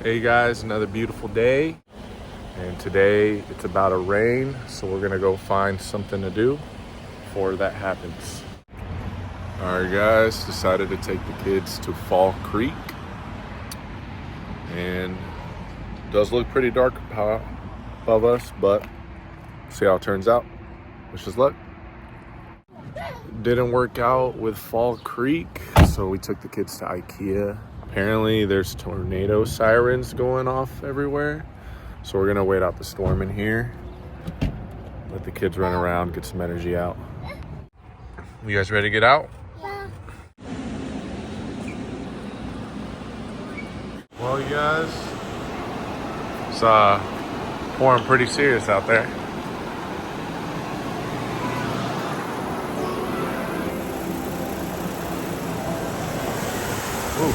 Hey guys, another beautiful day, and today it's about to rain, so we're gonna go find something to do before that happens. All right guys, decided to take the kids to Fall Creek, and it does look pretty dark above us, but see how it turns out. Wish us luck. Didn't work out with Fall Creek, so we took the kids to IKEA. Apparently there's tornado sirens going off everywhere, so we're gonna wait out the storm in here, let the kids run around, get some energy out. You guys ready to get out? Yeah. Well, you guys, it's pouring pretty serious out there. Ooh.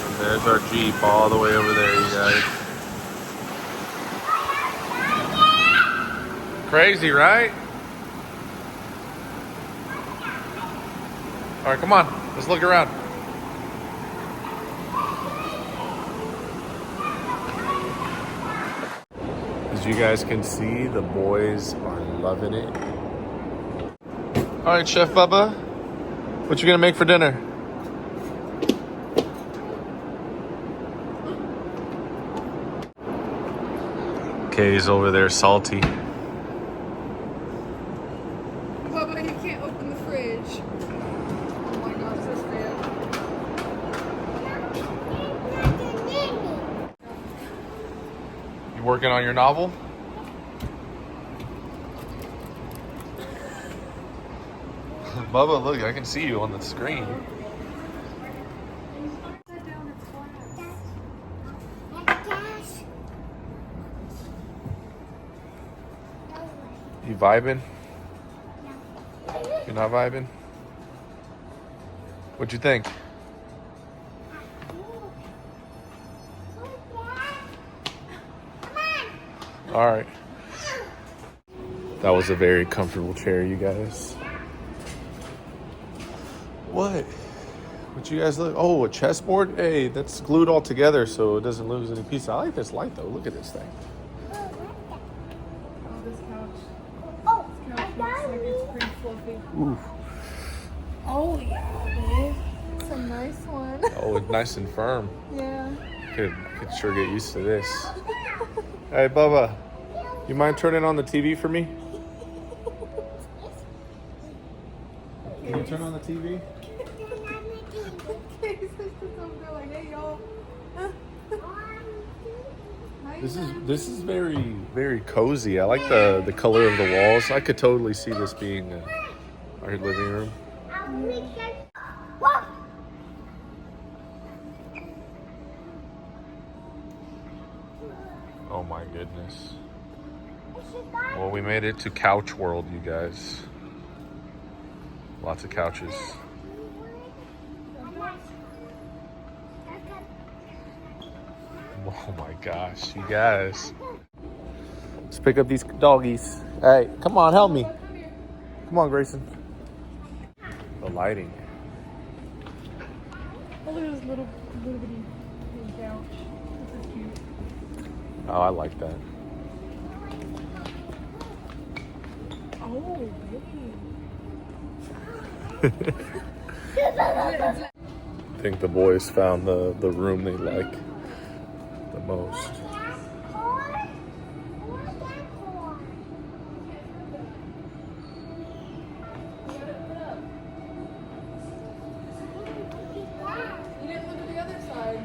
And there's our Jeep all the way over there, you guys. Crazy, right? All right, come on, let's look around. As you guys can see, the boys are loving it. All right, Chef Bubba, what you gonna make for dinner? Kay's over there salty. Bubba, you can't open the fridge. Oh my gosh, this fan. You working on your novel? Bubba, look, I can see you on the screen. You vibing? You're not vibing? What'd you think? All right. That was a very comfortable chair, you guys. What? What you guys look? Oh, a chessboard? Hey, that's glued all together so it doesn't lose any pieces. I like this light though. Look at this thing. Oh, this couch. Oh, this couch looks like it's pretty fluffy. Ooh. Oh yeah, babe. It's a nice one. Oh, it's nice and firm. Yeah. Could sure get used to this. Hey, Bubba, you mind turning on the TV for me? Can you turn on the TV? This is very cozy. I like the color of the walls. I could totally see this being our living room. Oh my goodness. Well, we made it to Couch World, you guys. Lots of couches. Oh my gosh, you guys. Let's pick up these doggies. Hey, come on, help me. Come on, Grayson. The lighting. Oh, look at this little bitty couch. This is cute. Oh, I like that. Oh, baby. I think the boys found the room they like the most. You didn't look at the other side.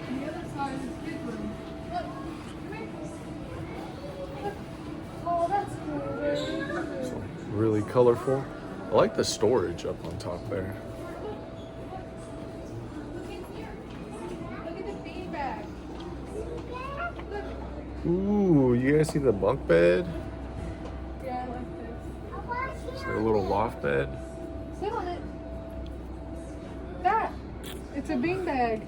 The other side is kid room. Look, come here. Look. Oh, that's cool. It's really colorful. I like the storage up on top there. Look at the beanbag. Ooh, you guys see the bunk bed? Yeah, I like this. It's like a little loft bed. Sit on it. That. It's a beanbag.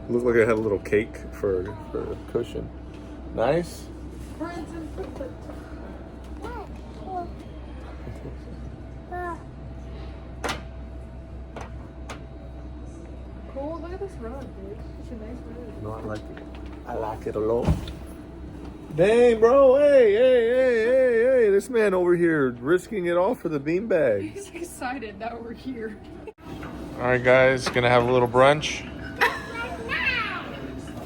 Looked like it had a little cake for a cushion. Nice. For instance, Cool. Look at this rug, dude. It's a nice rug. No, I like it. I like it a lot. Dang, bro. Hey. This man over here risking it all for the beanbag. He's excited that we're here. All right, guys. Gonna have a little brunch.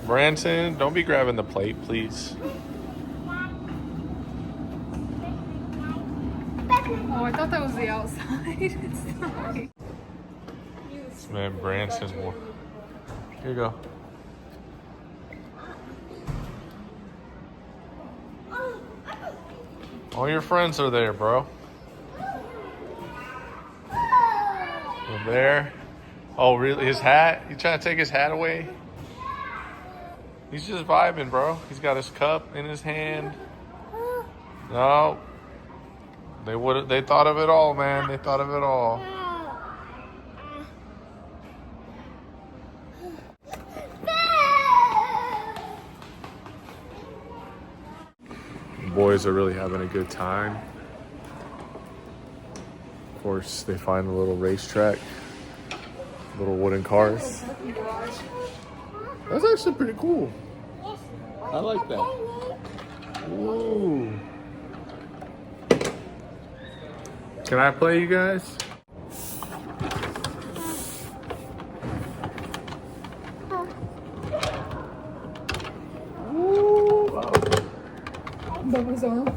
Branson, don't be grabbing the plate, please. Oh, I thought that was the outside. It's not. This man, Branson. Here you go. All your friends are there, bro. They're there. Oh, really? His hat? You trying to take his hat away? He's just vibing, bro. He's got his cup in his hand. No. They thought of it all, man. They thought of it all. The boys are really having a good time. Of course, they find a little racetrack, little wooden cars. That's actually pretty cool. I like that. Ooh. Can I play, you guys? Ooh. Bubba's arm.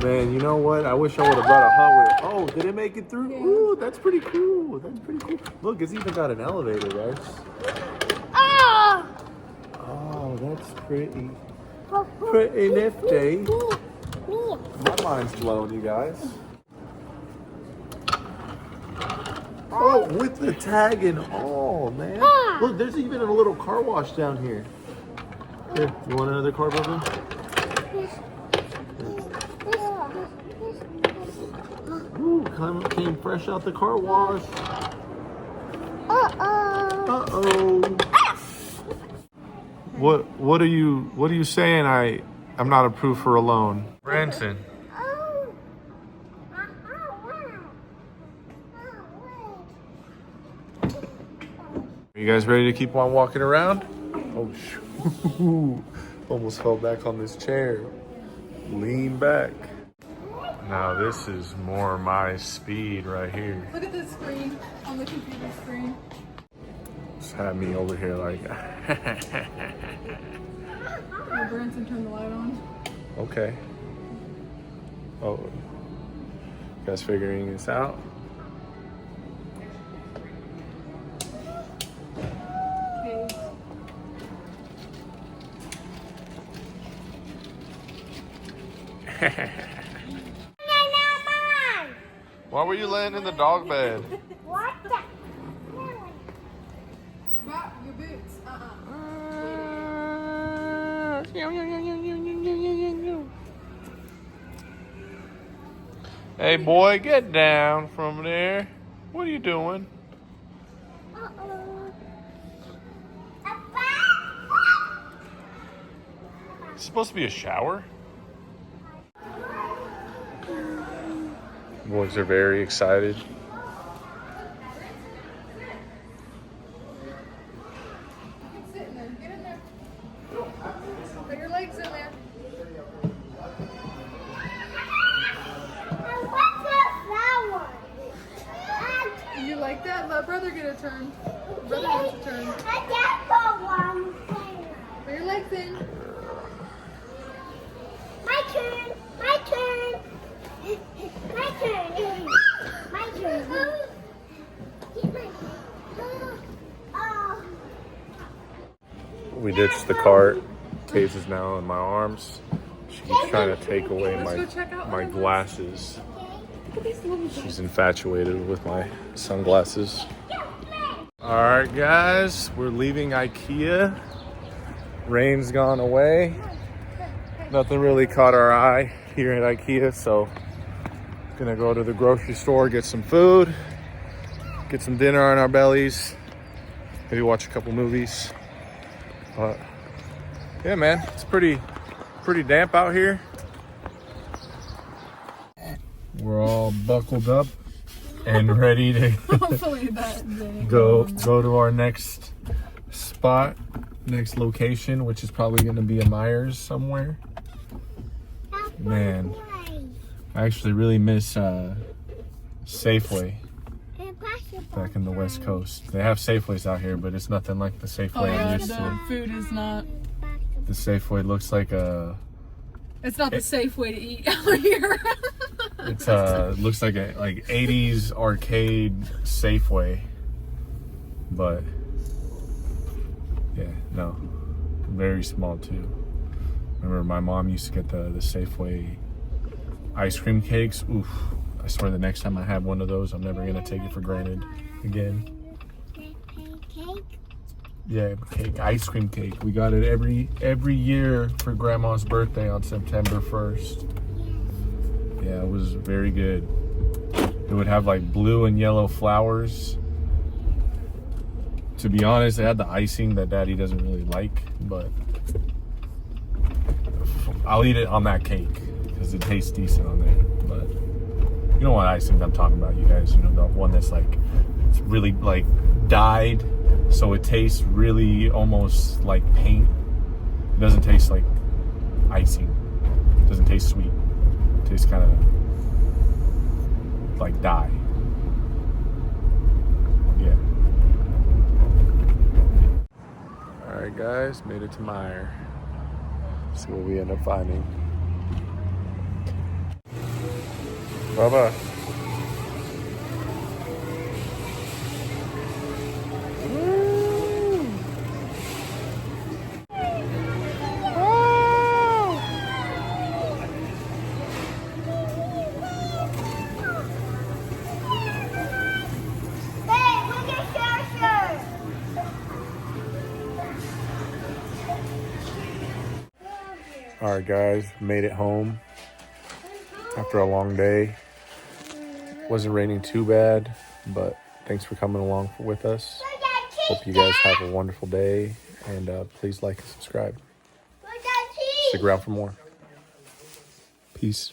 Man, you know what? I wish I would have brought a Hot Wheel. Oh, did it make it through? Yeah. Ooh, that's pretty cool. That's pretty cool. Look, it's even got an elevator, guys. Oh, that's pretty. Pretty nifty. My mind's blown, you guys. Oh, with the tag and all, man. Look, there's even a little car wash down here. Here, you want another car, Bubba? Ooh, came fresh out the car wash. Uh-oh. What are you saying? I'm not approved for a loan. Branson. Are you guys ready to keep on walking around? Oh, shoot. Almost fell back on this chair. Lean back. Now this is more my speed right here. Look at the screen on the computer screen. Just had me over here like. Oh, Branson turned the light on. Okay. Oh, you guys figuring this out? Okay. Why were you laying in the dog bed? What the? About your boots. Hey boy, get down from there. What are you doing? It's supposed to be a shower. Boys are very excited. Sit in there. Get in there. Put your legs in there. You like that? Let brother get a turn. Brother gets a turn. Put your legs in. My turn. My turn. My turn. My turn. Oh. We ditched the cart. Case is now in my arms. She keeps trying to take away my glasses. Look at these little She's infatuated with my sunglasses. All right, guys, we're leaving IKEA. Rain's gone away. Nothing really caught our eye here at IKEA, so gonna go to the grocery store, get some food, get some dinner on our bellies, maybe watch a couple movies. But yeah, man, it's pretty pretty damp out here. We're all buckled up and ready to Hopefully that day. go to our next spot, next location, which is probably going to be a Myers somewhere. Man, I actually really miss Safeway back in the West Coast. They have Safeways out here, but it's nothing like the Safeway Oh yeah, I'm used the to. food is not. The Safeway looks like a. It's not the safe way to eat out here. It's looks like a 80s arcade Safeway, but yeah, no, very small too. Remember, my mom used to get the Safeway ice cream cakes. Oof! I swear, the next time I have one of those, I'm never gonna take it for granted again. Yeah, cake, ice cream cake. We got it every year for Grandma's birthday on September 1st. Yeah, it was very good. It would have like blue and yellow flowers. To be honest, it had the icing that Daddy doesn't really like, but I'll eat it on that cake because it tastes decent on there. But you know what icing I'm talking about, you guys. You know, the one that's like, it's really like dyed, so it tastes really almost like paint. It doesn't taste like icing. It doesn't taste sweet. It tastes kind of like dye. Yeah. All right, guys, made it to Meyer. See what we end up finding. Bubba. All right, guys, made it home after a long day. Wasn't raining too bad, but thanks for coming along with us. Hope you guys have a wonderful day, and please like and subscribe. Stick around for more. Peace.